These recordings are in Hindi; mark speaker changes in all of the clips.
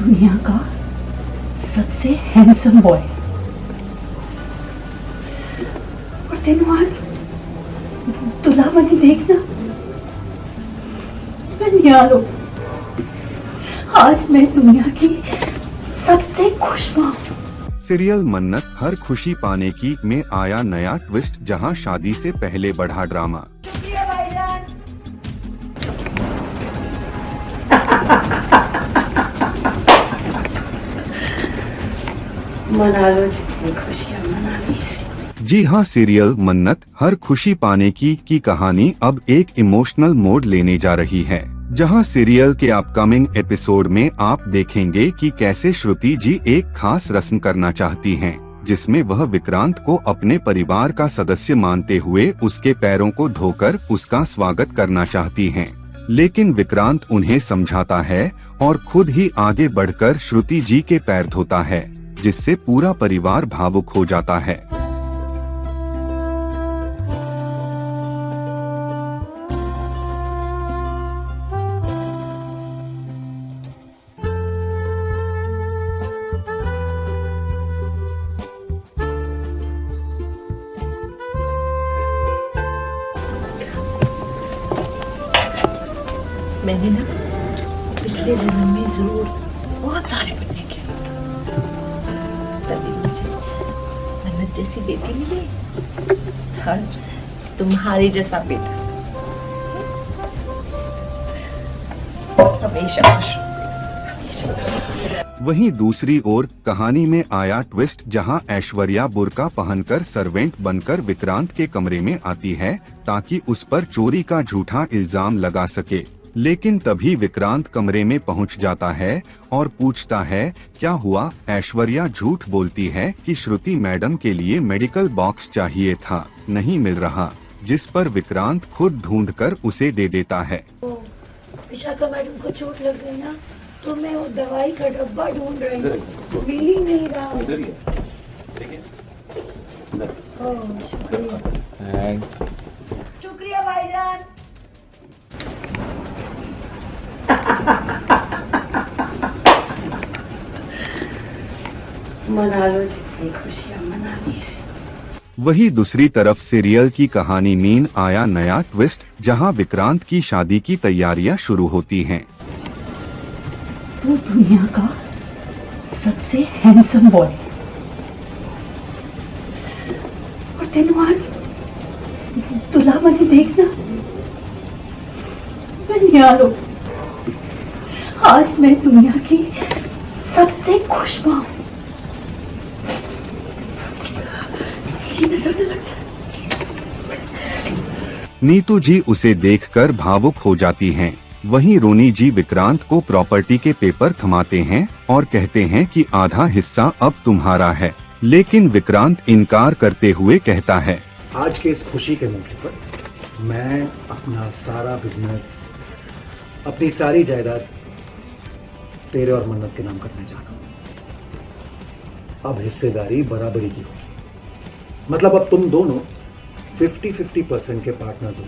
Speaker 1: दुनिया का सबसे हैंडसम बॉय और तेनू आज दुल्हा बनी देखना मैं न्यारो। आज मैं दुनिया की सबसे खुश माँ।
Speaker 2: सीरियल मन्नत हर खुशी पाने की में आया नया ट्विस्ट, जहां शादी से पहले बढ़ा ड्रामा।
Speaker 1: मना लो जितनी खुशियाँ मनानी है।
Speaker 2: जी हाँ, सीरियल मन्नत हर खुशी पाने की कहानी अब एक इमोशनल मोड लेने जा रही है, जहां सीरियल के अपकमिंग एपिसोड में आप देखेंगे कि कैसे श्रुति जी एक खास रस्म करना चाहती हैं, जिसमें वह विक्रांत को अपने परिवार का सदस्य मानते हुए उसके पैरों को धोकर उसका स्वागत करना चाहती हैं। लेकिन विक्रांत उन्हें समझाता है और खुद ही आगे बढ़कर श्रुति जी के पैर धोता है, जिससे पूरा परिवार भावुक हो जाता है।
Speaker 1: मैंने ना पिछले जन्म में जरूर बहुत सारे पुण्य किए, तभी मुझे मन्नत जैसी बेटी मिली और तुम्हारे जैसा बेटा। हमेशा खुश रहो।
Speaker 2: वहीं दूसरी ओर कहानी में आया ट्विस्ट, जहां ऐश्वर्या बुर्का पहनकर सर्वेंट बनकर विक्रांत के कमरे में आती है ताकि उस पर चोरी का झूठा इल्जाम लगा सके। लेकिन तभी विक्रांत कमरे में पहुंच जाता है और पूछता है क्या हुआ। ऐश्वर्या झूठ बोलती है कि श्रुति मैडम के लिए मेडिकल बॉक्स चाहिए था, नहीं मिल रहा, जिस पर विक्रांत खुद ढूंढकर उसे दे देता है।
Speaker 3: विशाखा मैडम को चोट लग गई ना, तो मैं वो दवाई का डब्बा ढूंढ रही हूँ, मिल ही नहीं रहा। शुक्रिया भाईजान। मना लो जितनी खुशियाँ मनानी है।
Speaker 2: वही दूसरी तरफ सीरियल की कहानी में आया नया ट्विस्ट, जहां विक्रांत की शादी की तैयारियां शुरू होती हैं।
Speaker 1: वो दुनिया का सबसे हैंडसम बॉय और तेनू आज दुल्हा बनी देखना मैं न्यारो। आज मैं दुनिया की सबसे खुश माँ हूँ।
Speaker 2: नीतू जी उसे देखकर भावुक हो जाती हैं। वहीं रोनी जी विक्रांत को प्रॉपर्टी के पेपर थमाते हैं और कहते हैं कि आधा हिस्सा अब तुम्हारा है, लेकिन विक्रांत इनकार करते हुए कहता है
Speaker 4: आज के इस खुशी के मौके पर मैं अपना सारा बिजनेस, अपनी सारी जायदाद तेरे और मन्नत के नाम करने जा रहा हूं। अब हिस्सेदारी बराबरी की होगी, मतलब अब तुम दोनों 50-50% के पार्टनर्स हो,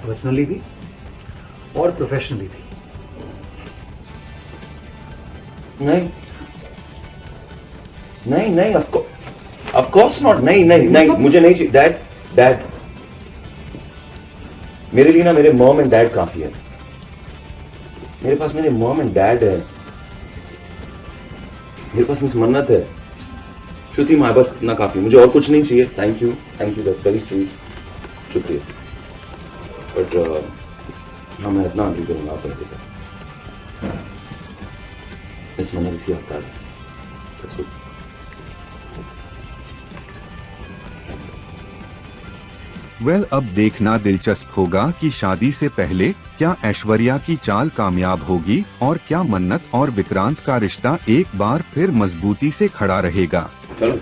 Speaker 4: पर्सनली भी और प्रोफेशनली भी।
Speaker 5: नहीं नहीं नहीं, ऑफ कोर्स नॉट। नहीं नहीं नहीं, मुझे नहीं चाहिए। डैड मेरे लिए ना मेरे मॉम एंड डैड काफी है। मेरे पास मेरे मॉम एंड डैड है, मेरे पास मिस मन्नत है, श्रुति माँ, बस इतना काफी, मुझे और कुछ नहीं चाहिए। Thank you, that's very sweet, शुक्रिया। बट हाँ, मैं इतना अग्री करूंगा आप लड़के से। मिस मन्नत इसकी हकदार है। That's good.
Speaker 2: वेल, अब देखना दिलचस्प होगा कि शादी से पहले क्या ऐश्वर्या की चाल कामयाब होगी और क्या मन्नत और विक्रांत का रिश्ता एक बार फिर मजबूती से खड़ा रहेगा।
Speaker 5: चलो।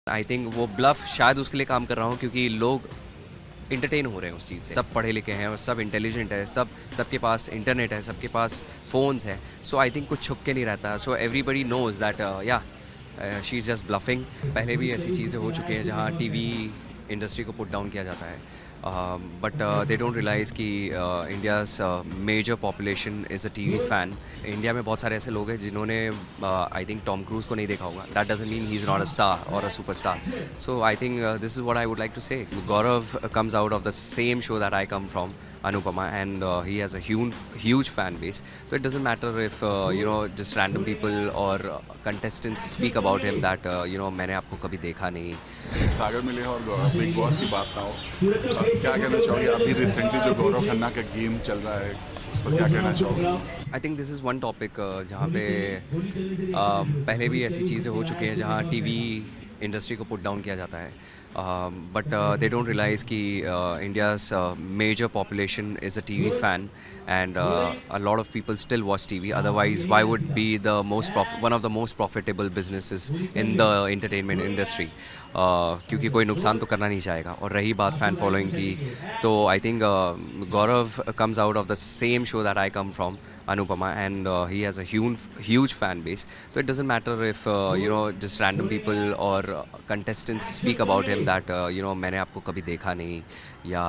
Speaker 6: आई थिंक वो ब्लफ शायद उसके लिए काम कर रहा हूँ, क्योंकि लोग इंटरटेन हो रहे हैं उस चीज़ से। सब पढ़े लिखे हैं और सब इंटेलिजेंट है, सबके पास इंटरनेट है, सबके पास फ़ोन्स हैं। सो आई थिंक कुछ छुप के नहीं रहता। सो एवरीबडी नोज़ दैट या शी इज़ जस्ट ब्लफिंग। पहले भी ऐसी चीज़ें हो चुकी हैं जहाँ टीवी इंडस्ट्री को पुट डाउन किया जाता है, बट दे डोंट रियलाइज़ कि India's major population is a TV fan. India में बहुत सारे ऐसे लोग हैं जिन्होंने आई थिंक टॉम क्रूज़ को नहीं देखा होगा। That doesn't mean he is not a star और a super star. So I think this is what I would like to say. Gaurav comes out of the same show that I come from, Anupama, and he has a huge fan base. So it doesn't matter if just random people or contestants speak about him that मैंने आपको कभी देखा नहीं।
Speaker 7: सागर मिले और बिग बॉस की बात ना हो, क्या कहना चाहोगे? अभी रिसेंटली जो गौरव खन्ना का गेम चल रहा है उस पर क्या कहना चाहोगे?
Speaker 6: आई think this is one topic जहाँ पे पहले भी ऐसी चीज़ें हो चुकी हैं जहाँ टीवी इंडस्ट्री को पुट डाउन किया जाता है, बट दे डोंट रियलाइज़ कि India's major population is a TV fan, and a lot of people still watch TV. Otherwise why would be one of the most profitable businesses in the entertainment industry, क्योंकि कोई नुकसान तो करना नहीं चाहेगा। और रही बात फ़ैन फॉलोइंग की, तो I think Gaurav comes out of the same show that I come from, Anupama, and he has a huge fan base. So it doesn't matter if just random people or contestants speak about him that मैंने आपको कभी देखा नहीं, या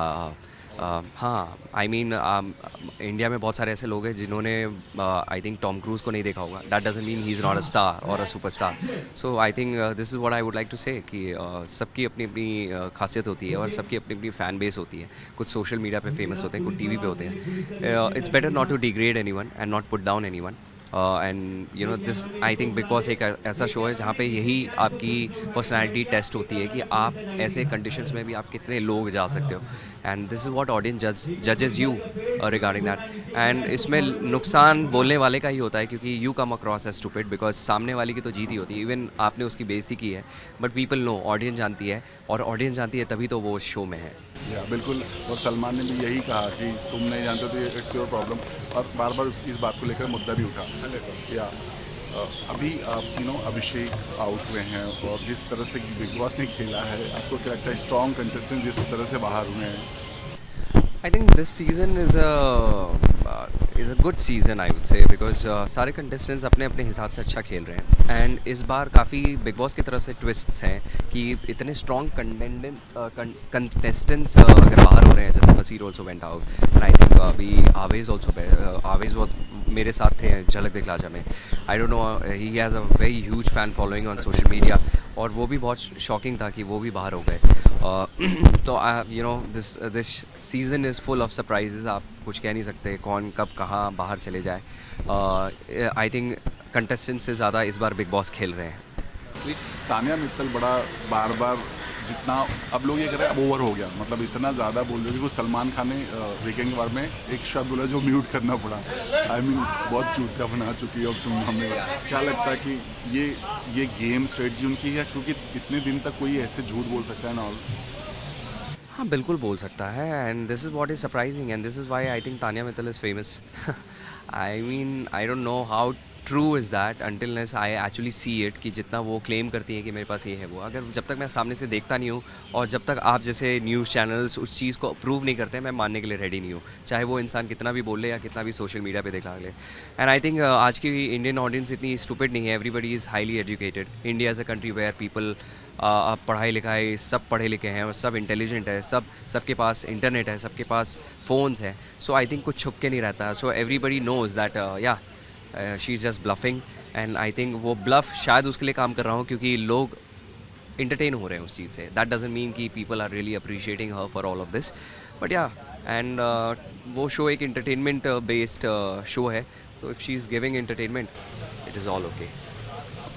Speaker 6: हाँ, आई मीन इंडिया में बहुत सारे ऐसे लोग हैं जिन्होंने आई थिंक टॉम क्रूज़ को नहीं देखा होगा। That doesn't mean he is not a star और a super star. So I think this is what I would like to say कि सबकी अपनी अपनी खासियत होती है और सबकी अपनी अपनी फ़ैन बेस होती है। कुछ सोशल मीडिया पे फेमस होते हैं, कुछ टीवी पे होते हैं। It's better not to degrade anyone and not put down anyone. And this I think Bigg Boss एक ऐसा शो है जहाँ पे यही आपकी पर्सनैलिटी टेस्ट होती है कि आप ऐसे कंडीशंस में भी आप कितने लोग जा सकते हो, and this is what audience जजेस यू रिगार्डिंग दैट। एंड इसमें नुकसान बोलने वाले का ही होता है, क्योंकि you come across as stupid, because सामने वाले की तो जीत ही होती है। इवन आपने उसकी बेइज्जती की है, बट पीपल नो, ऑडियंस जानती है, और ऑडियंस जानती है तभी तो वो शो में है।
Speaker 7: या बिल्कुल, और सलमान ने भी यही कहा कि तुम नहीं जानते तो इट्स योर प्रॉब्लम, और बार बार इस बात को लेकर मुद्दा भी उठा। या अभी आप अभिषेक आउट हुए हैं, और जिस तरह से बिग बॉस ने खेला है, आपको क्या लगता है स्ट्रॉन्ग कंटेस्टेंट जिस तरह से बाहर हुए हैं?
Speaker 6: I think this season is a good season, I would say, because सारे contestants अपने अपने हिसाब से अच्छा खेल रहे हैं। एंड इस बार काफ़ी बिग बॉस की तरफ से ट्विस्ट्स हैं कि इतने स्ट्रॉन्ग कंटेस्टेंट्स अगर बाहर हो रहे हैं, जैसे Basir also went out, and I think अभी आवेज़ वो मेरे साथ थे झलक दिखलाजा में। I don't know, he has a very huge fan following on social media, और वो भी बहुत शॉकिंग था कि वो भी बाहर हो गए। तो this season is full of surprises. आप कुछ कह नहीं सकते कौन कब कहाँ बाहर चले जाए। आई थिंक कंटेस्टेंट्स से ज़्यादा इस बार बिग बॉस खेल रहे हैं।
Speaker 7: तानिया मित्तल बड़ा बार बार जितना अब लोग ये कह रहे हैं अब ओवर हो गया, मतलब इतना ज़्यादा बोल रहे थे कि सलमान खान ने वीकेंड के बारे में एक शब्द बोला जो म्यूट करना पड़ा। आई मीन बहुत चूतिया बना चुकी है अब तुम। हमें क्या लगता है कि ये गेम स्ट्रेटजी उनकी है, क्योंकि इतने दिन तक कोई ऐसे झूठ बोल सकता है ना?
Speaker 6: हाँ, बिल्कुल बोल सकता है, and this is what is surprising, and this is why I think Tania Mittal is famous. I mean I don't know how true is that until unless I actually see it, कि जितना वो क्लेम करती है कि मेरे पास ये है वो, अगर जब तक मैं सामने से देखता नहीं हूँ और जब तक आप जैसे न्यूज़ चैनल्स उस चीज़ को अप्रूव नहीं करते, मैं मानने के लिए रेडी नहीं हूँ, चाहे वो इंसान कितना भी बोल ले या कितना भी सोशल मीडिया पे दिखा ले। एंड आई थिंक आज की इंडियन ऑडियंस इतनी स्टूपिड नहीं है। Everybody is highly educated. India is a country where people पढ़ाई लिखाई, सब पढ़े लिखे हैं और सब इंटेलिजेंट है, सबके पास इंटरनेट है, सबके पास फ़ोन्स हैं। सो आई थिंक कुछ छुप के नहीं रहता। सो एवरीबडी नोज़ दैट या she is just bluffing, and I think वो ब्लफ शायद उसके लिए काम कर रहा हूँ क्योंकि लोग इंटरटेन हो रहे हैं उस चीज़ से। दैट डजंट मीन कि people are really appreciating her for all of this, but yeah and वो शो एक एंटरटेनमेंट बेस्ड शो है, तो if she is giving entertainment it is all okay.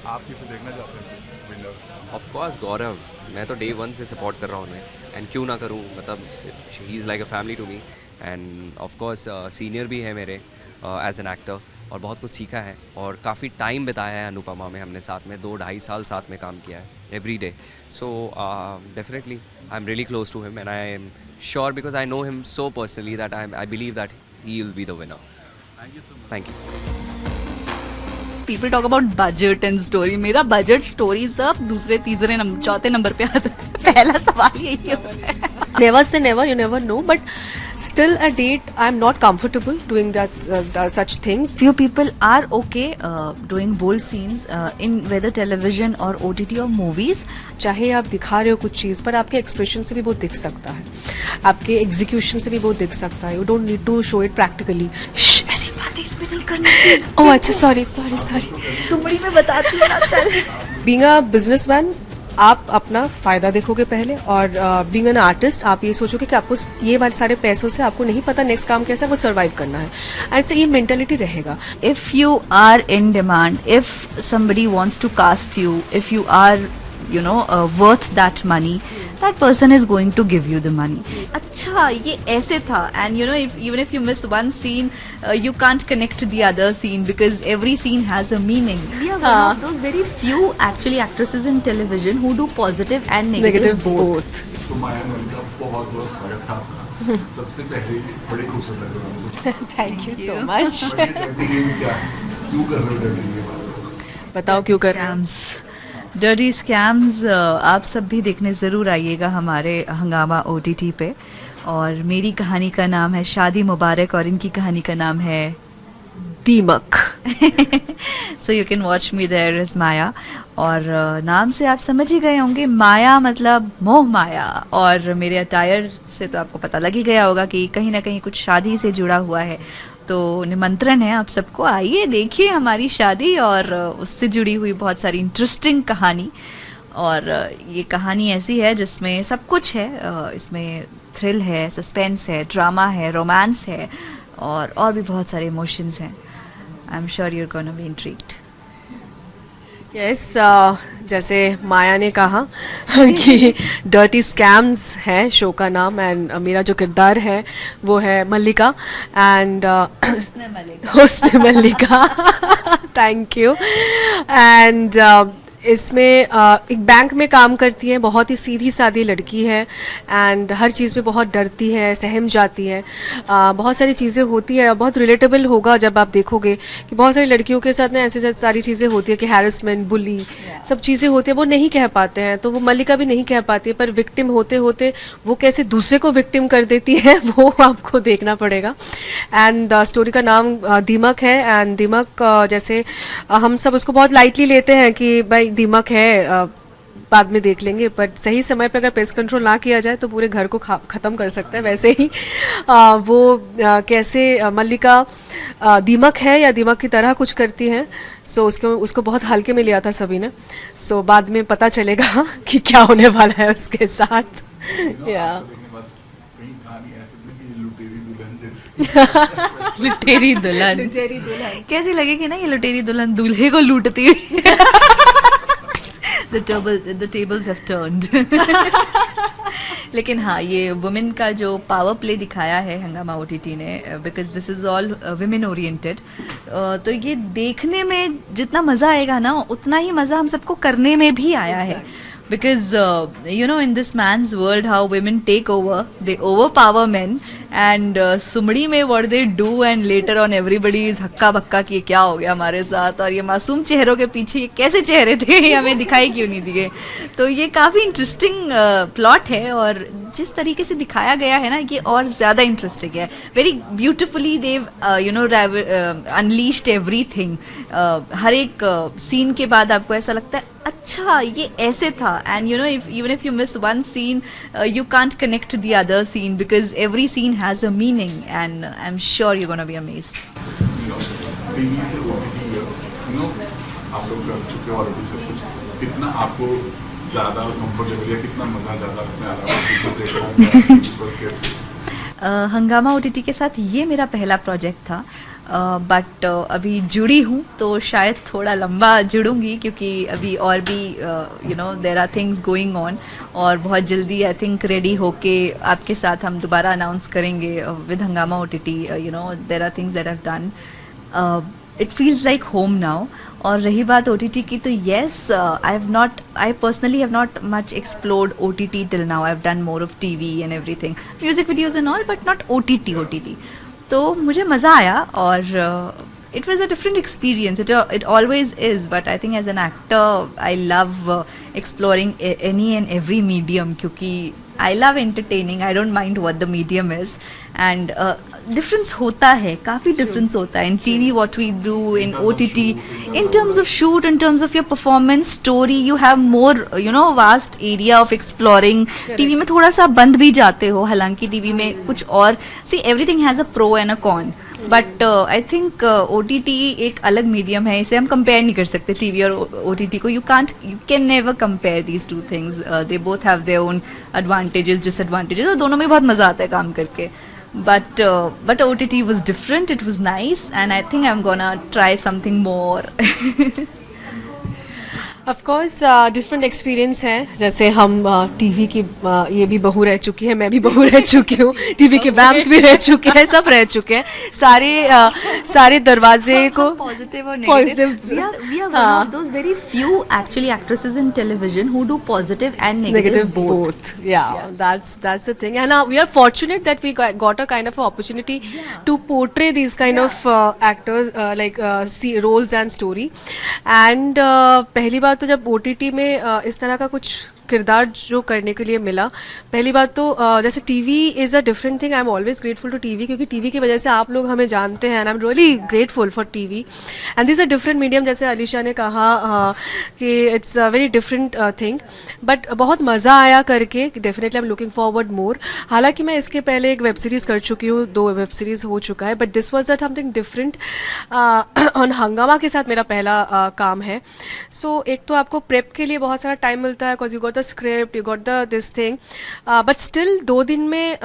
Speaker 7: आप किसे देखना चाहते हैं विनर?
Speaker 6: ऑफ कोर्स गौरव, मैं तो डे वन से सपोर्ट कर रहा हूँ उन्हें, एंड क्यों ना करूँ, मतलब ही is like a family to me, and of course senior भी है मेरे एज एन एक्टर, और बहुत कुछ सीखा है और काफ़ी टाइम बिताया है अनुपमा में हमने साथ में, 2-2.5 साल साथ में काम किया है every day. So definitely I am really close to him, and I am sure because I know him so personally that I believe that he will be the winner. Thank you.
Speaker 1: People talk about budget and story, मेरा बजट स्टोरी सब दूसरे तीसरे चौथे नंबर पे आता है।
Speaker 8: पहला सवाल यही होता है.
Speaker 9: Never say never, you never know, but still a date I'm not comfortable doing such things.
Speaker 8: Few people are okay doing bold scenes in whether television or OTT or movies.
Speaker 9: चाहे आप दिखा रहे हो कुछ चीज़, पर आपके एक्सप्रेशन से भी वो दिख सकता है, आपके एग्जीक्यूशन से भी वो दिख सकता है. You don't need to show it practically.
Speaker 8: ऐसी बातें इसमें नहीं करनी.
Speaker 9: ओह अच्छा, सॉरी.
Speaker 8: सुमड़ी में बताती है ना. चल.
Speaker 9: बीइंग अ बिजनेसमैन आप अपना फायदा देखोगे पहले, और बीइंग एन आर्टिस्ट आप ये सोचोगे कि आपको ये वाले सारे पैसों से आपको नहीं पता नेक्स्ट काम कैसा है, वो सर्वाइव करना है. एंड से ये मेंटेलिटी रहेगा.
Speaker 8: If you are in demand, if somebody wants to cast you, if you are worth that money, that person is going to give you the money. अच्छा ये ऐसे था. And even if you miss one scene, you can't connect the other scene because every scene has a meaning. We are one of those very few actually actresses in television who do positive and negative both.
Speaker 7: तो माया का बहुत बहुत स्वागत था आपका. सबसे पहले बड़े खूबसूरत लग रहे हो.
Speaker 9: Thank you so much.
Speaker 7: क्यों कर रहे हो डर्टी गेम?
Speaker 9: बताओ क्यों कर रहे हैं.
Speaker 8: डर्टी स्कैम्स आप सब भी देखने ज़रूर आइएगा हमारे हंगामा OTT पे. और मेरी कहानी का नाम है शादी मुबारक और इनकी कहानी का नाम है Deemak. So you can watch me there as Maya. और नाम से आप समझ ही गए होंगे, माया मतलब मोह माया. और मेरे अटायर से तो आपको पता लग ही गया होगा कि कहीं ना कहीं कुछ शादी से जुड़ा हुआ है. तो निमंत्रण है आप सबको, आइए देखिए हमारी शादी और उससे जुड़ी हुई बहुत सारी इंटरेस्टिंग कहानी. और ये कहानी ऐसी है जिसमें सब कुछ है. इसमें थ्रिल है, सस्पेंस है, ड्रामा है, रोमांस है और भी बहुत सारे इमोशंस हैं. I am sure you are gonna be intrigued.
Speaker 9: Yes, जैसे माया ने कहा कि डर्टी स्कैम्स है शो का नाम. एंड मेरा जो किरदार है वो है मल्लिका. एंड हुस्न मल्लिका. Thank you. एंड इसमें एक बैंक में काम करती है, बहुत ही सीधी सादी लड़की है. एंड हर चीज़ में बहुत डरती है, सहम जाती है. बहुत सारी चीज़ें होती है. बहुत रिलेटेबल होगा जब आप देखोगे कि बहुत सारी लड़कियों के साथ ना ऐसे सारी चीज़ें होती है कि हैरेसमेंट, बुली, सब चीज़ें होती है. वो नहीं कह पाते हैं, तो वो मल्लिका भी नहीं कह पाती है. पर विक्टिम होते होते वो कैसे दूसरे को विक्टिम कर देती है वो आपको देखना पड़ेगा. एंड स्टोरी का नाम दीमक है. एंड दीमक जैसे हम सब उसको बहुत लाइटली लेते हैं कि भाई दीमक है, बाद में देख लेंगे. पर सही समय पर अगर पेस्ट कंट्रोल ना किया जाए तो पूरे घर को ख़त्म कर सकता है. वैसे ही वो कैसे मल्लिका दीमक है या दीमक की तरह कुछ करती है. सो उसको बहुत हल्के में लिया था सभी ने. सो बाद में पता चलेगा कि क्या होने वाला है उसके साथ. या
Speaker 8: लुटेरी दुल्हन कैसी लगेगी ना ये लुटेरी दुल्हन दूल्हे को लूटती हुई. The tables have turned. लेकिन हाँ, ये वुमेन का जो पावर प्ले दिखाया है हंगामा OTT ने, because this is all women oriented. तो ये देखने में जितना मज़ा आएगा ना, उतना ही मज़ा हम सबको करने में भी आया है. Because in this man's world how women take over, they overpower men. And सुमड़ी में what they do and later on everybody is हक्का बक्का कि क्या हो गया हमारे साथ, और ये मासूम चेहरों के पीछे ये कैसे चेहरे थे ये हमें दिखाई क्यों नहीं दिए. तो ये काफ़ी इंटरेस्टिंग प्लॉट है. और जिस तरीके से दिखाया गया है ना, ये और ज़्यादा इंटरेस्टिंग है. वेरी ब्यूटिफुली देव अनलीश्ड एवरीथिंग. हर एक सीन के बाद आपको ऐसा लगता है अच्छा ये ऐसे था. And even if you miss one scene, you can't connect to the other scene because every scene has a meaning. And I'm sure you're gonna be amazed.
Speaker 7: TV से OTT आप लोग कर चुके हो ऑलरेडी सब कुछ. कितना आपको ज़्यादा कंफर्टेबल या कितना मज़ा ज़्यादा इसमें आ रहा है?
Speaker 8: हंगामा OTT के साथ ये मेरा पहला प्रोजेक्ट था. बट अभी जुड़ी हूँ तो शायद थोड़ा लंबा जुड़ूंगी, क्योंकि अभी और भी there are things going on. और बहुत जल्दी आई थिंक रेडी होके आपके साथ हम दोबारा अनाउंस करेंगे with Hungama OTT. There are things that have done. It feels like home now. और रही बात OTT की, तो yes, I personally have not much explored OTT till now. I've done more of TV and everything, music videos and all, but not OTT. तो मुझे मज़ा आया. और it was a different experience. It always is, but I think as an actor I love exploring any and every medium, क्योंकि I love entertaining. I don't mind what the medium is, and difference होता है, काफ़ी difference होता है in TV, what we do in OTT, in terms of shoot, in terms of your performance, story, you have more vast area of exploring. TV में थोड़ा सा बंद भी जाते हो, हालांकि TV में कुछ और, see everything has a pro and a con. But I think OTT एक अलग मीडियम है, इसे हम कंपेयर नहीं कर सकते TV और OTT को. You can never compare these two things. They both have their own advantages, disadvantages, और दोनों में बहुत मज़ा आता है काम करके. But OTT was different, it was nice, and I think I'm gonna try something more.
Speaker 9: Of course different experience है. जैसे हम टीवी की ये भी बहू रह चुकी है, मैं भी बहू रह चुकी हूँ, टीवी के मैम्स भी रह चुके हैं, सब रह चुके हैं. सारे दरवाजे को
Speaker 8: positive or negative. We are one of those very few actually actresses in television who do positive and negative both.
Speaker 9: Yeah, that's the thing, and we are fortunate that we got a kind of opportunity to portray these kind of actors, like roles and story. And पहली बात तो जब OTT में इस तरह का कुछ किरदार जो करने के लिए मिला, पहली बात तो जैसे TV is a different thing. I am always grateful to TV, क्योंकि टीवी की वजह से आप लोग हमें जानते हैं, and I am really grateful for TV. And this a different medium, जैसे अलीशा ने कहा कि it's a very different thing. But बहुत मज़ा आया करके, definitely I am looking forward more. हालांकि मैं इसके पहले एक वेब सीरीज़ कर चुकी हूँ, 2 वेब सीरीज़ हो चुका है, but this was a something different. On हंगामा के साथ मेरा पहला काम है. सो एक तो आपको प्रेप के लिए बहुत सारा टाइम मिलता है, because you got the script, you got this thing, but still 2 दिन में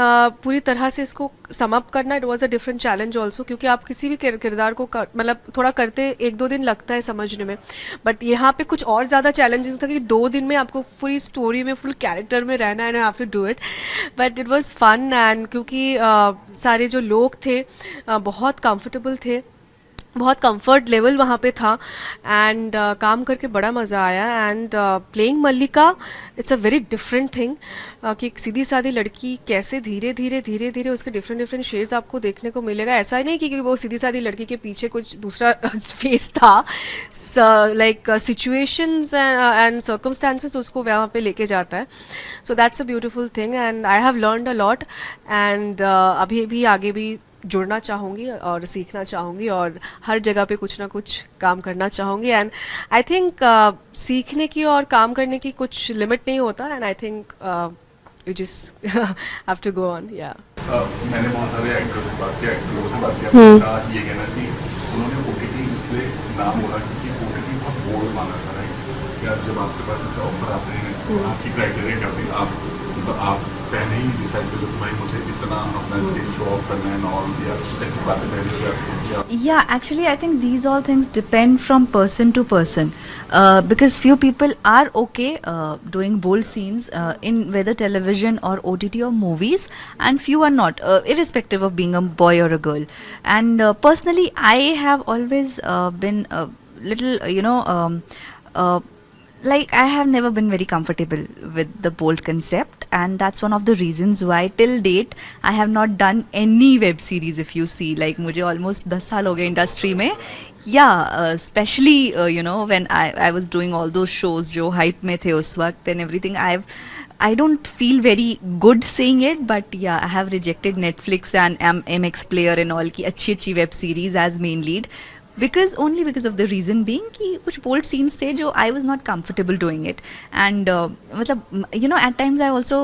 Speaker 9: पूरी तरह से इसको सम अप करना, it was a different challenge also, क्योंकि आप किसी भी किरदार को मतलब थोड़ा करते 1-2 दिन लगता है समझने में, बट यहाँ पे कुछ और ज़्यादा चैलेंजेस था कि 2 दिन में आपको पूरी स्टोरी में फुल कैरेक्टर में रहना है, have to do it. But it was fun, and क्योंकि सारे जो लोग थे बहुत कंफर्टेबल थे, बहुत कंफर्ट लेवल वहाँ पे था, एंड काम करके बड़ा मज़ा आया. And playing Mallika, it's a very different thing, कि एक सीधी सादी लड़की कैसे धीरे धीरे उसके डिफरेंट शेड्स आपको देखने को मिलेगा. ऐसा ही नहीं कि वो सीधी सादी लड़की के पीछे कुछ दूसरा फेस था, लाइक सिचुएशंस एंड सर्कमस्टांसेस उसको वहाँ पे लेके जाता है. So that's a beautiful thing, and I have learned a lot, and अभी भी आगे भी जुड़ना चाहूँगी और सीखना चाहूँगी, और हर जगह पे कुछ ना कुछ काम करना चाहूँगी. एंड आई थिंक सीखने की और काम करने की कुछ लिमिट नहीं होता, and I think you just have to go on. या
Speaker 7: मैंने बहुत सारे एक्टर्स से बात किया, एक्टरों से बात किया, उनका ये कहना कि उन्होंने OTT इसलिए नाम बोला क्योंकि OTT बहुत बोल्ड माना था, राइट. यार जब आपके पास ऐसे ऑफर आते हैं तो आपकी क्राइटेरिया क्या होती है? आप पहले ही डिसाइड कर लो कि भाई मुझे इतना अपना स्टेज शो ऑफ करना है और या ऐसी बातें पहले से आपको?
Speaker 8: Yeah, actually I think these all things depend from person to person, because few people are okay doing bold scenes in whether television or OTT or movies, and few are not, irrespective of being a boy or a girl. And personally I have always been a little like I have never been very comfortable with the bold concept, and that's one of the reasons why till date I have not done any web series. If you see, like मुझे almost 10 साल हो गए industry में. Especially when I was doing all those shows जो hype में थे उस वक्त and everything, I don't feel very good saying it, but yeah, I have rejected Netflix and MX Player and all की अच्छी web series as main lead, because of the reason being कि कुछ bold scenes थे जो I was not comfortable doing it. And मतलब at times I also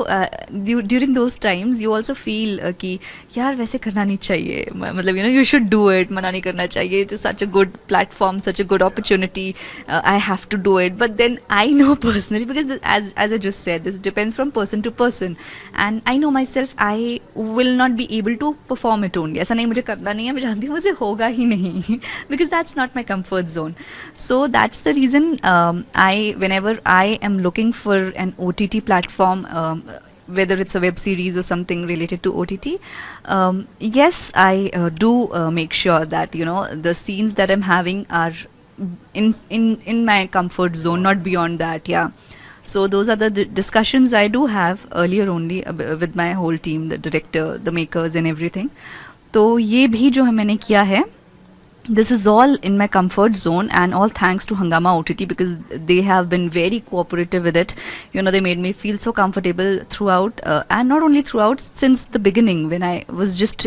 Speaker 8: during those times you also feel कि यार वैसे करना नहीं चाहिए, मतलब you should do it, मना नहीं करना चाहिए, it is such a good platform, such a good opportunity, I have to do it. But then I know personally, because as I just said, this depends from person to person, and I know myself I will not be able to perform it only. ऐसा नहीं मुझे करना नहीं है, मैं जानती हूँ मुझे होगा ही नहीं, because that's not my comfort zone. So that's the reason whenever I am looking for an OTT platform, whether it's a web series or something related to OTT, yes, I do make sure that the scenes that I'm having are in my comfort zone, not beyond that. Yeah. So those are the discussions I do have earlier only with my whole team, the director, the makers and everything. तो ये भी जो मैंने किया है, this is all in my comfort zone, and all thanks to Hungama OTT, because they have been very cooperative with it. You know, they made me feel so comfortable throughout, and not only throughout, since the beginning, when I was just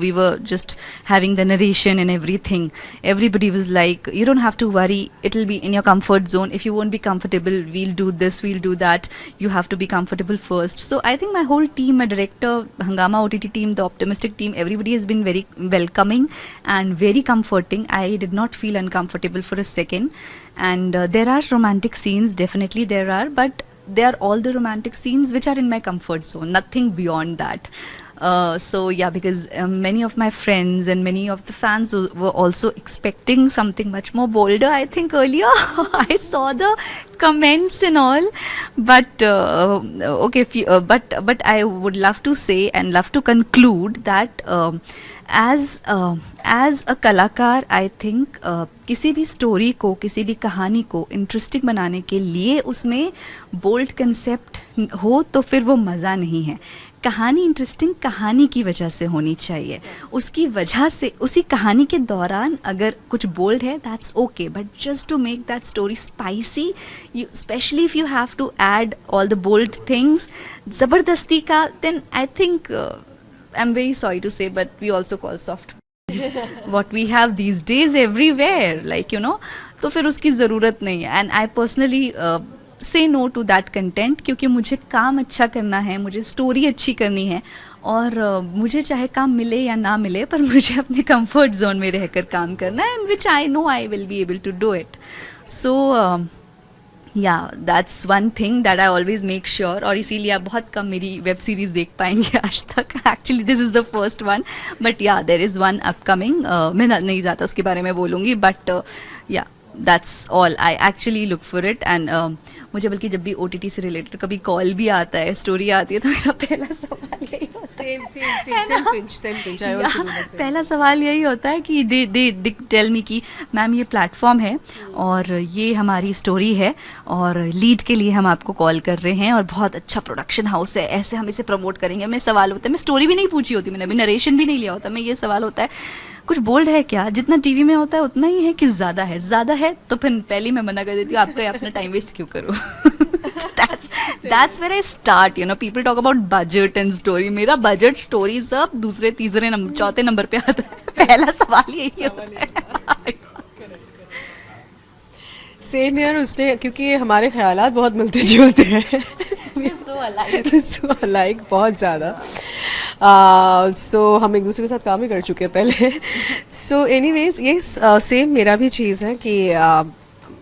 Speaker 8: we were just having the narration and everything. Everybody was like, you don't have to worry, it'll be in your comfort zone. If you won't be comfortable, we'll do this, we'll do that, you have to be comfortable first. So I think my whole team, my director, Hungama OTT team, the Optimistic team, everybody has been very welcoming and very comforting. I did not feel uncomfortable for a second. And there are romantic scenes, definitely there are, but they are all the romantic scenes which are in my comfort zone, nothing beyond that. So yeah, because many of my friends and many of the fans were also expecting something much more bolder, I think, earlier. I saw the comments and all, but okay, but I would love to say and love to conclude that as a कलाकार, आई थिंक किसी भी स्टोरी को, किसी भी कहानी को इंटरेस्टिंग बनाने के लिए उसमें बोल्ड कंसेप्ट हो तो फिर वो मज़ा नहीं है. कहानी इंटरेस्टिंग कहानी की वजह से होनी चाहिए, उसकी वजह से, उसी कहानी के दौरान अगर कुछ बोल्ड है, that's okay, but just to make that story spicy, you especially if you have to add all the bold things, ज़बरदस्ती का, then I think I'm very sorry to say, but we also call soft what we have these days everywhere, like तो फिर उसकी ज़रूरत नहीं है. And I personally say no to that content, क्योंकि मुझे काम अच्छा करना है, मुझे स्टोरी अच्छी करनी है, और मुझे चाहे काम मिले या ना मिले, पर मुझे अपने कंफर्ट जोन में रहकर काम करना है, and which I know I will be able to do it. So yeah, that's one thing that I always make sure. और इसीलिए आप बहुत कम मेरी वेब सीरीज़ देख पाएंगे आज तक. Actually this is the first one, but yeah, there is one upcoming. मैं नहीं ज़्यादा उसके बारे में बोलूँगी, but yeah, that's all. I actually look for it. And मुझे बल्कि जब भी OTT से रिलेटेड कभी कॉल भी आता है, स्टोरी आती है, तो मेरा पहला सवाल यही होता है.
Speaker 9: Same pinch. I also do the same.
Speaker 8: पहला सवाल यही होता है कि दे टेल मी कि मैम ये प्लेटफॉर्म है और ये हमारी स्टोरी है और लीड के लिए हम आपको कॉल कर रहे हैं और बहुत अच्छा प्रोडक्शन हाउस है, ऐसे हम इसे प्रमोट करेंगे. मैं सवाल होता है, मैं स्टोरी भी नहीं पूछी होती, मैंने अभी नरेशन भी नहीं लिया होता, मैं ये सवाल होता है कुछ बोल्ड है क्या, जितना टीवी में होता है उतना ही है कि ज़्यादा है, तो फिर पहले ही मैं मना कर देती हूँ, आपका अपना टाइम वेस्ट क्यों करूँ. That's where I start. People talk about budget and story. मेरा बजट स्टोरी सब दूसरे तीसरे नंबर चौथे नंबर पे आता है. पहला सवाल यही होता है.
Speaker 9: सेम यार, उसने, क्योंकि हमारे ख्यालात बहुत मिलते जुलते हैं. so alike बहुत ज़्यादा. सो हम एक दूसरे के साथ काम ही कर चुके हैं पहले. सो एनीवेज, ये सेम मेरा भी चीज़ है कि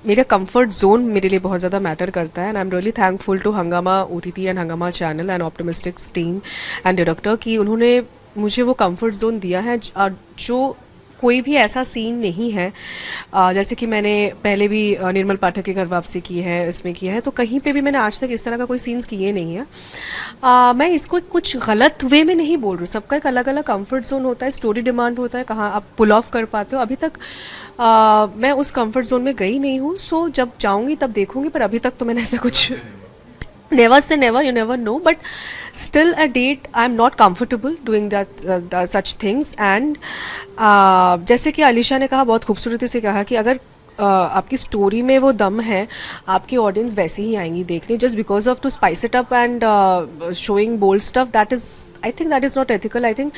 Speaker 9: मेरा कंफर्ट जोन मेरे लिए बहुत ज़्यादा मैटर करता है. And I am really thankful to Hungama OTT and Hungama channel and Optimystix team and director कि उन्होंने मुझे वो कंफर्ट जोन दिया है जो कोई भी ऐसा सीन नहीं है. जैसे कि मैंने पहले भी निर्मल पाठक की घर वापसी की है, इसमें किया है, तो कहीं पे भी मैंने आज तक इस तरह का कोई सीन्स किए नहीं है. मैं इसको कुछ गलत वे में नहीं बोल रही हूँ, सबका एक अलग अलग कंफर्ट जोन होता है, स्टोरी डिमांड होता है, कहाँ आप पुल ऑफ कर पाते हो. अभी तक मैं उस कंफर्ट जोन में गई नहीं हूँ. सो जब जाऊँगी तब देखूँगी, पर अभी तक तो मैंने ऐसा कुछ never say never, you never know, but still a date I'm not comfortable doing that such things. And जैसे कि अलीशा ने कहा, बहुत खूबसूरती से कहा कि अगर आपकी स्टोरी में वो दम है, आपकी ऑडियंस वैसे ही आएंगी देखने. Just because of to spice it up and showing bold stuff, that is, I think that is not ethical. I think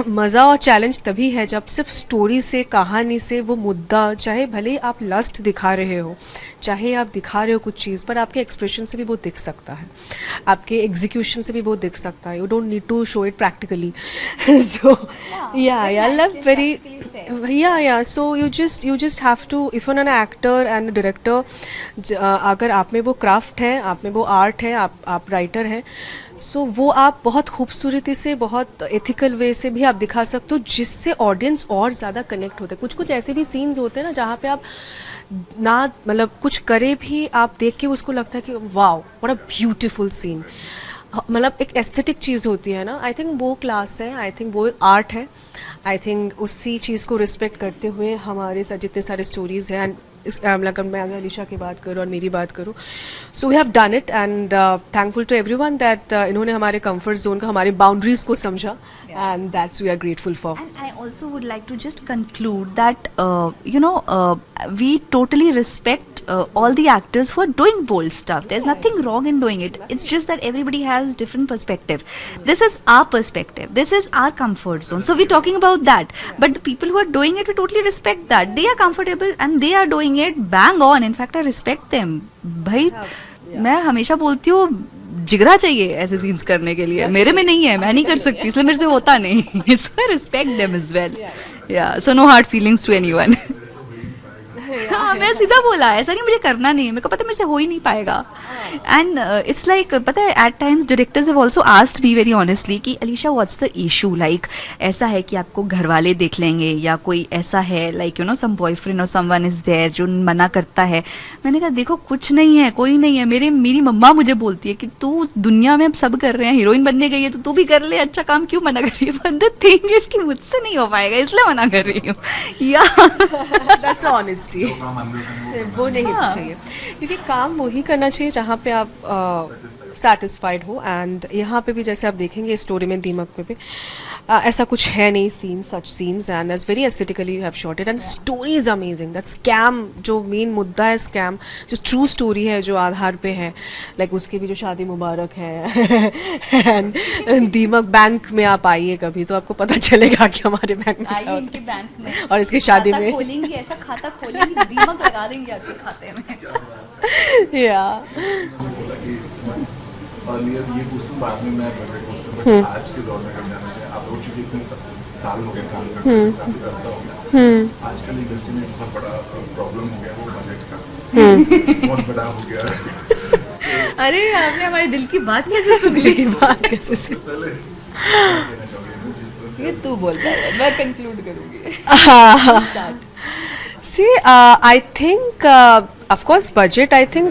Speaker 9: मज़ा और चैलेंज तभी है जब सिर्फ स्टोरी से, कहानी से, वो मुद्दा, चाहे भले आप लस्ट दिखा रहे हो, चाहे आप दिखा रहे हो कुछ चीज़, पर आपके एक्सप्रेशन से भी वो दिख सकता है, आपके एग्जीक्यूशन से भी वो दिख सकता है. You don't need to show it practically. So yeah love very yeah so you just have to, if an actor and director, अगर आप में वो क्राफ्ट है, आप में वो आर्ट है, आप राइटर हैं, सो वो आप बहुत खूबसूरती से, बहुत एथिकल वे से भी आप दिखा सकते हो, जिससे ऑडियंस और ज़्यादा कनेक्ट होते हैं. कुछ ऐसे भी सीन्स होते हैं ना जहाँ पे आप ना, मतलब कुछ करे भी, आप देख के उसको लगता है कि wow what a beautiful scene, मतलब एक एस्थेटिक चीज़ होती है ना. आई थिंक वो क्लास है, आई थिंक वो आर्ट है. आई थिंक उसी चीज़ को रिस्पेक्ट करते हुए हमारे साथ जितने सारे स्टोरीज़ हैं, एंड अगर मैं अगर अलीशा की बात करूँ और मेरी बात करूँ, so we have done it and thankful to everyone that इन्होंने हमारे कंफर्ट जोन का, हमारी बाउंड्रीज को समझा, and that's we are grateful for.
Speaker 8: And I also would like to just conclude that we totally respect all the actors who are doing bold stuff. There's nothing wrong in doing it. It's just that everybody has different perspective. This is our perspective. This is our comfort zone. So we're talking about that. But the people who are doing it, we totally respect that. They are comfortable and they are doing it bang on. In fact, I respect them. भाई मैं हमेशा बोलती हूँ जिगरा चाहिए ऐसे सीन्स करने के लिए, मेरे में नहीं है, मैं नहीं कर सकती, इसलिए मेरे से होता नहीं. So I respect them as well. Yeah, so no hard feelings to anyone. हाँ, मैं सीधा बोला, ऐसा नहीं मुझे करना नहीं है, मेरे को पता है मेरे से हो ही नहीं पाएगा. एंड इट्स लाइक, पता है at times directors have also asked me very honestly कि Alisha what's the issue, like ऐसा है कि आपको घर वाले देख लेंगे या कोई ऐसा है like you know some boyfriend और समवन इज देयर जो मना करता है. मैंने कहा देखो कुछ नहीं है, कोई नहीं है. मेरी मम्मा मुझे बोलती है कि तू दुनिया में अब सब कर रहे हैं, हीरोइन बनने गई है तो तू भी कर ले, अच्छा काम क्यों मना कर रही है. बट द थिंग इज कि मुझसे नहीं हो पाएगा इसलिए मना कर रही हूँ. या
Speaker 9: दैट्स ऑनेस्टी. वो नहीं चाहिए, क्योंकि काम वही करना चाहिए जहाँ पे आप सेटिस्फाइड हो. एंड यहाँ पे भी जैसे आप देखेंगे स्टोरी में दीमक पे भी ऐसा कुछ है नहीं scene, such scenes, and that's very aesthetically you have shot it, and story is amazing. That scam जो मेन मुद्दा है, स्कैम जो ट्रू स्टोरी है जो आधार पे है, लाइक उसकी भी जो शादी मुबारक है. एंड दीमक बैंक में आप आइए कभी तो आपको पता चलेगा कि हमारे बैंक में क्या होता है.
Speaker 8: बैंक में
Speaker 9: और इसकी शादी में
Speaker 8: खोलेंगे, ऐसा खाता खोलेंगे, दीमक लगा देंगे आपके खाते में.
Speaker 9: या
Speaker 7: अर्लियर ये पूछूं, बाद में मैं पूछूं, आज के दौर में जाना चाहिए. आप लोग चूंकि इतने साल हो गए काम करते हैं, काफी अरसा हो गया, आजकल इंडस्ट्री में बहुत बड़ा प्रॉब्लम हो गया वो बजट का. बहुत बड़ा हो गया.
Speaker 8: अरे आपने हमारे दिल की बात कैसे सुन ली?
Speaker 9: बात कैसे सुन?
Speaker 7: पहले कहना चाहोगे जिस तरह से
Speaker 8: ये तू बोलता है, मैं कंक्लूड करूंगी.
Speaker 9: See, I think, of course, budget. I think.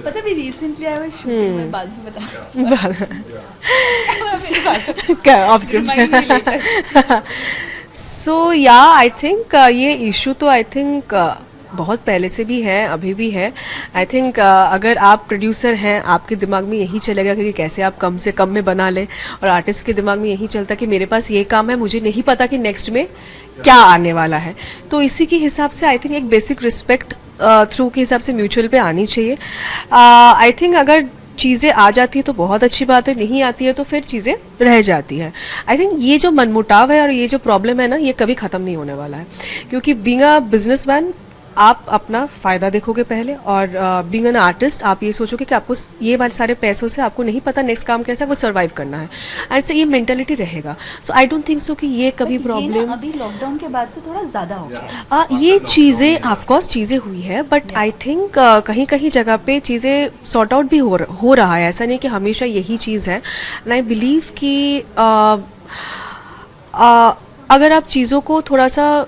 Speaker 8: पता भी रिसेंटली आई वाज शूटिंग में, बाद में बता.
Speaker 9: So yeah, I think ये इशू तो I think बहुत पहले से भी है, अभी भी है. आई थिंक अगर आप प्रोड्यूसर हैं, आपके दिमाग में यही चलेगा कि कैसे आप कम से कम में बना लें, और आर्टिस्ट के दिमाग में यही चलता कि मेरे पास ये काम है, मुझे नहीं पता कि नेक्स्ट में क्या आने वाला है. तो इसी के हिसाब से आई थिंक एक बेसिक रिस्पेक्ट थ्रू के हिसाब से म्यूचुअल पे आनी चाहिए. आई थिंक अगर चीज़ें आ जाती है तो बहुत अच्छी बात है, नहीं आती है तो फिर चीज़ें रह जाती है. आई थिंक ये जो मनमुटाव है और ये जो प्रॉब्लम है ना, ये कभी ख़त्म नहीं होने वाला है, क्योंकि बीइंग अ बिजनेसमैन आप अपना फ़ायदा देखोगे पहले, और बीइंग एन आर्टिस्ट आप ये सोचोगे कि आपको ये वाले सारे पैसों से आपको नहीं पता नेक्स्ट काम कैसा, वो सर्वाइव करना है. ऐसे ये मेंटालिटी रहेगा. सो आई डोंट थिंक सो कि ये कभी प्रॉब्लम
Speaker 8: अभी लॉकडाउन के बाद से थोड़ा ज़्यादा हो गया.
Speaker 9: ये चीज़ें ऑफकोर्स चीज़ें हुई है, बट आई थिंक कहीं कहीं जगह पे चीज़ें सॉर्ट आउट भी हो रहा है. ऐसा नहीं कि हमेशा यही चीज़ है. एंड आई बिलीव कि अगर आप चीज़ों को थोड़ा सा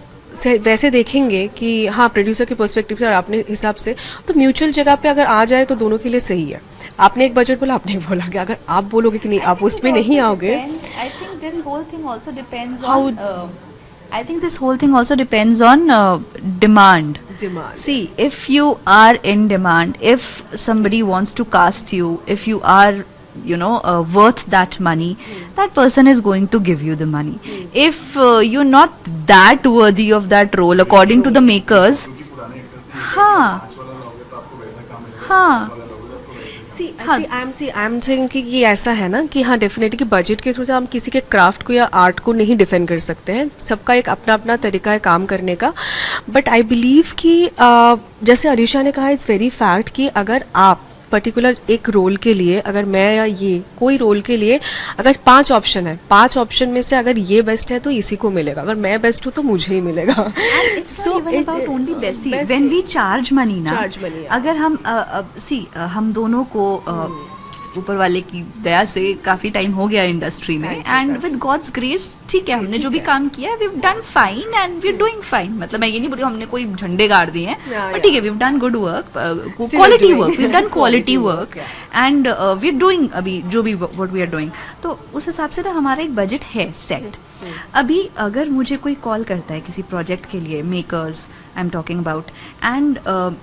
Speaker 9: वैसे देखेंगे कि हाँ प्रोड्यूसर के पर्सपेक्टिव से और अपने हिसाब से, तो म्यूचुअल जगह पे अगर आ जाए तो दोनों के लिए सही है. आपने एक बजट बोला, आपने एक बोला कि अगर आप बोलोगे कि नहीं आप उसमें नहीं आओगे.
Speaker 8: I think this whole thing also depends on I think this whole thing also depends on demand. See, if you are in demand, if somebody wants to cast you, if you are worth that money, that person is going to give you the money. If you're not that worthy of that role according to the makers, I am thinking कि ऐसा है ना कि हाँ डेफिनेटली कि बजट के थ्रू से हम किसी के क्राफ्ट को या आर्ट को नहीं डिफेंड कर सकते हैं. सबका एक अपना अपना तरीका है काम करने का. बट आई बिलीव कि जैसे अलीशा ने कहा, इट्स वेरी फैक्ट कि अगर आप पर्टिकुलर एक रोल के लिए, अगर मैं या ये कोई रोल के लिए अगर 5 ऑप्शन है, 5 ऑप्शन में से अगर ये बेस्ट है तो इसी को मिलेगा, अगर मैं बेस्ट हूँ तो मुझे ही मिलेगा. So about only best. When we charge money ना, अगर हम हम दोनों को ऊपर वाले की दया से काफ़ी टाइम हो गया इंडस्ट्री में, एंड विद गॉड्स ग्रेस ठीक है, हमने जो भी काम किया we have done fine and we are doing fine. मतलब मैं ये नहीं बोल रही हमने कोई झंडे गाड़ दिए हैं, बट ठीक है we have done good work, quality work, we have done quality work, and we are doing अभी जो भी व्हाट वी आर डूइंग. तो उस हिसाब से ना हमारा एक बजट है सेट. अभी अगर मुझे कोई कॉल करता है किसी प्रोजेक्ट के लिए, makers I am talking about, and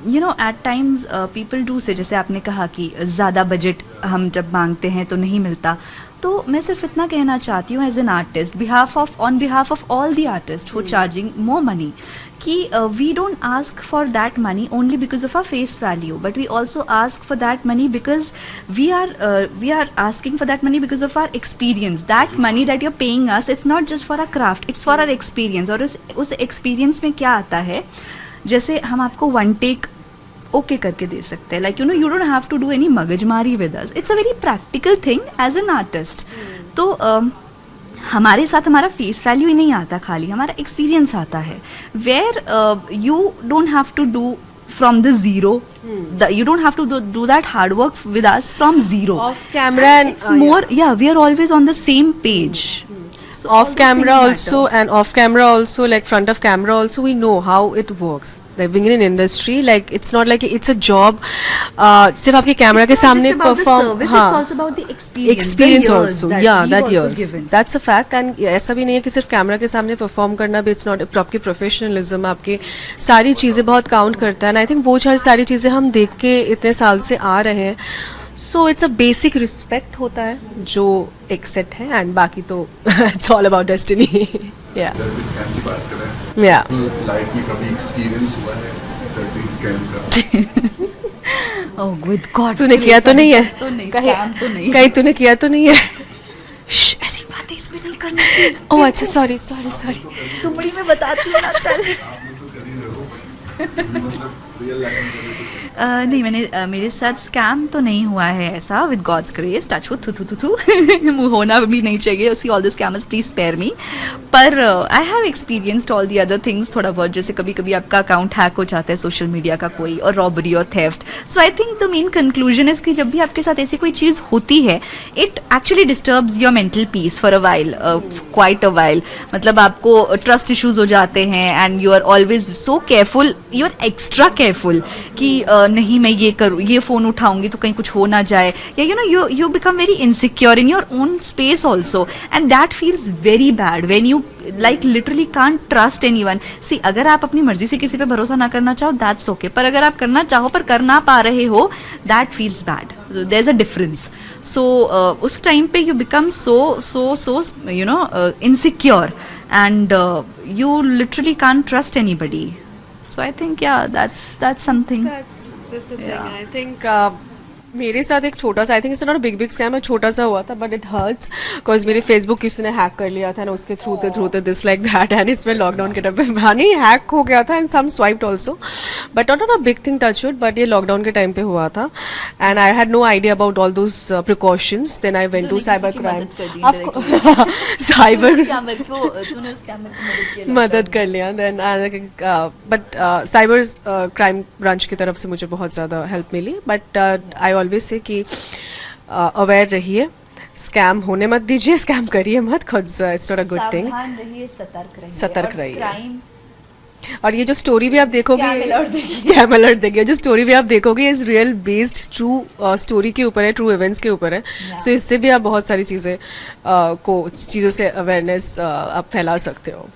Speaker 8: you know at times people do say, जैसे आपने कहा कि ज़्यादा बजट हम जब मांगते हैं तो नहीं मिलता, तो मैं सिर्फ इतना कहना चाहती हूँ as an artist, on behalf of all the artist who charging more money, कि we don't ask for that money only because of our face value, but we also ask for that money because we are asking for that money because of our experience. That money that you are paying us, it's not just for our craft, it's for our experience. और उस एक्सपीरियंस में क्या आता है, जैसे हम आपको वन टेक ओके करके दे सकते हैं, like you know you don't have to do any मगजमारी with us. It's a very practical thing as an artist. तो हमारे साथ हमारा फेस वैल्यू ही नहीं आता, खाली हमारा एक्सपीरियंस आता है, where you don't have to do from the zero. You don't have to do that hard work with us from zero.
Speaker 9: Off camera and
Speaker 8: it's more, yeah, we are always on the same page. So
Speaker 9: off camera also and off camera also, like front of camera also, we know how it works. Like being in an industry, like it's not like it's a job. सिर्फ आपके कैमरा के सामने perform,
Speaker 8: it's also about the
Speaker 9: experience also, yeah, that years, that's a fact. And ऐसा भी नहीं है कि सिर्फ कैमरा के सामने परफॉर्म करना भी, it's not आपके प्रोफेशनलिज्म, आपके सारी चीज़ें बहुत काउंट करता है. एंड आई थिंक वो सारी चीज़ें हम देख के इतने साल से आ रहे हैं, so it's a basic respect होता है जो एक सेट है, एंड बाकी तो इट्स ऑल अबाउट डेस्टिनी. या या
Speaker 7: लाइफ में कभी एक्सपीरियंस हुआ है dirty scam का?
Speaker 8: Oh with God,
Speaker 9: तूने किया तो नहीं है?
Speaker 8: तो नहीं, scam तो नहीं.
Speaker 9: कहीं तूने किया तो नहीं है?
Speaker 8: ऐसी बातें इसमें नहीं करनी चाहिए.
Speaker 9: ओह अच्छा, सॉरी.
Speaker 8: सुमड़ी में बताती हूँ ना, चल. नहीं, मैंने मेरे साथ स्कैम तो नहीं हुआ है ऐसा, with God's grace, touch wood, थू होना भी नहीं चाहिए. See all the scammers please spare me. पर I have experienced all the other things थोड़ा बहुत. जैसे कभी कभी आपका अकाउंट हैक हो जाता है सोशल मीडिया का कोई, और रॉबरी और theft. So I think the main conclusion is कि जब भी आपके साथ ऐसी कोई चीज़ होती है, it actually disturbs your mental peace for a while, quite a while. मतलब आपको ट्रस्ट इश्यूज हो जाते हैं, and you are always so careful, you are extra careful कि नहीं मैं ये करूँ, ये फ़ोन उठाऊंगी तो कहीं कुछ हो ना जाए, या you know you become very insecure in your own space also, and that feels very bad when you like literally can't trust anyone. See, अगर आप अपनी मर्जी से किसी पे भरोसा ना करना चाहो, that's okay. पर अगर आप करना चाहो पर कर ना पा रहे हो, that feels bad. So there's a difference. So उस टाइम पे you become so you know insecure, and you literally can't trust anybody. So I think that's something.
Speaker 9: That's the thing. I think मेरे साथ एक छोटा सा, I think it's not a big scam है, छोटा सा हुआ था, बट इट हर्ट्स बिकॉज मेरे फेसबुक किसी ने हैक कर लिया था ना, उसके through this like that. And इसमें लॉकडाउन के टाइम पे नहीं हैक हो गया था, and some swiped also, but not a big thing touch wood, but ये लॉकडाउन के टाइम पे हुआ था. And I had no idea about all those precautions. Then I went to cyber crime. Cyber मदद कर लिया. Then but cyber crime branch की तरफ से मुझे बहुत ज़्यादा हेल्प मिली. बट आई ऑलवेज से कि अवेयर रहिए, स्कैम होने मत दीजिए, स्कैम करिए मत खुद. It's not a good thing. सतर्क रहिए. और ये जो स्टोरी भी आप देखोगे, स्कैम अलर्ट देखिए, जो स्टोरी भी आप देखोगे is real based true story के ऊपर है, ट्रू इवेंट्स के ऊपर है. सो इससे भी आप बहुत सारी चीज़ों से अवेयरनेस आप फैला सकते हो.